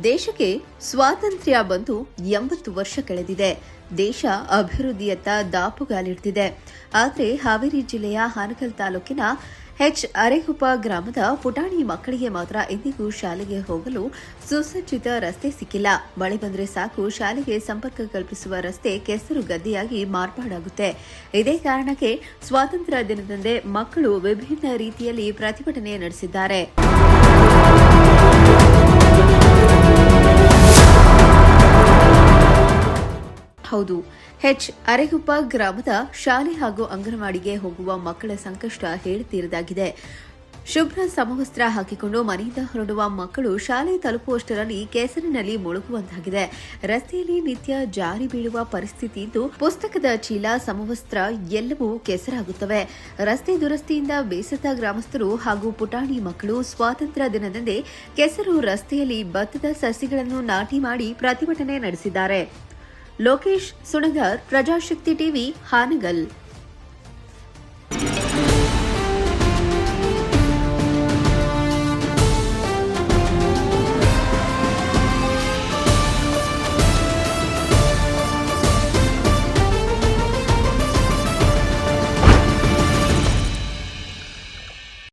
ದೇಶಕ್ಕೆ ಸ್ವಾತಂತ್ರ್ಯ ಬಂದು 80 ವರ್ಷ ಕಳೆದಿದೆ. ದೇಶ ಅಭಿವೃದ್ಧಿಯತ್ತ ದಾಪುಗಾಲಿಡ್ತಿದೆ. ಆದರೆ ಹಾವೇರಿ ಜಿಲ್ಲೆಯ ಹಾನಗಲ್ ತಾಲೂಕಿನ ಅರೆಗುಪ್ಪ ಗ್ರಾಮದ ಪುಟಾಣಿ ಮಕ್ಕಳಿಗೆ ಮಾತ್ರ ಇಂದಿಗೂ ಶಾಲೆಗೆ ಹೋಗಲು ಸುಸಜ್ಜಿತ ರಸ್ತೆ ಸಿಕ್ಕಿಲ್ಲ. ಮಳೆ ಬಂದರೆ ಸಾಕು ಶಾಲೆಗೆ ಸಂಪರ್ಕ ಕಲ್ಪಿಸುವ ರಸ್ತೆ ಕೆಸರು ಗದ್ದೆಯಾಗಿ ಮಾರ್ಪಾಡಾಗುತ್ತೆ. ಇದೇ ಕಾರಣಕ್ಕೆ ಸ್ವಾತಂತ್ರ್ಯ ದಿನದಂದೇ ಮಕ್ಕಳು ವಿಭಿನ್ನ ರೀತಿಯಲ್ಲಿ ಪ್ರತಿಭಟನೆ ನಡೆಸಿದ್ದಾರೆ. ಹೌದು, ಅರೆಗುಪ್ಪ ಗ್ರಾಮದ ಶಾಲೆ ಹಾಗೂ ಅಂಗನವಾಡಿಗೆ ಹೋಗುವ ಮಕ್ಕಳ ಸಂಕಷ್ಟ ಹೇಳುತ್ತಿರುವುದಾಗಿದೆ. ಶುಭ್ರ ಸಮವಸ್ತ್ರ ಹಾಕಿಕೊಂಡು ಮನೆಯಿಂದ ಹೊರಡುವ ಮಕ್ಕಳು ಶಾಲೆ ತಲುಪುವಷ್ಟರಲ್ಲಿ ಕೆಸರಿನಲ್ಲಿ ಮುಳುಗುವಂತಾಗಿದೆ. ರಸ್ತೆಯಲ್ಲಿ ನಿತ್ಯ ಜಾರಿ ಬೀಳುವ ಪರಿಸ್ಥಿತಿ ಇದ್ದು, ಪುಸ್ತಕದ ಚೀಲ, ಸಮವಸ್ತ್ರ ಎಲ್ಲವೂ ಕೆಸರಾಗುತ್ತವೆ. ರಸ್ತೆ ದುರಸ್ತಿಯಿಂದ ಬೇಸತ್ತ ಗ್ರಾಮಸ್ಥರು ಹಾಗೂ ಪುಟಾಣಿ ಮಕ್ಕಳು ಸ್ವಾತಂತ್ರ್ಯ ದಿನದಂದೇ ಕೆಸರು ರಸ್ತೆಯಲ್ಲಿ ಭತ್ತದ ಸಸಿಗಳನ್ನು ನಾಟಿ ಮಾಡಿ ಪ್ರತಿಭಟನೆ ನಡೆಸಿದ್ದಾರೆ. ಲೋಕೇಶ್ ಸುಣಗಾರ್, ಪ್ರಜಾಶಕ್ತಿ ಟಿವಿ, ಹಾನಗಲ್.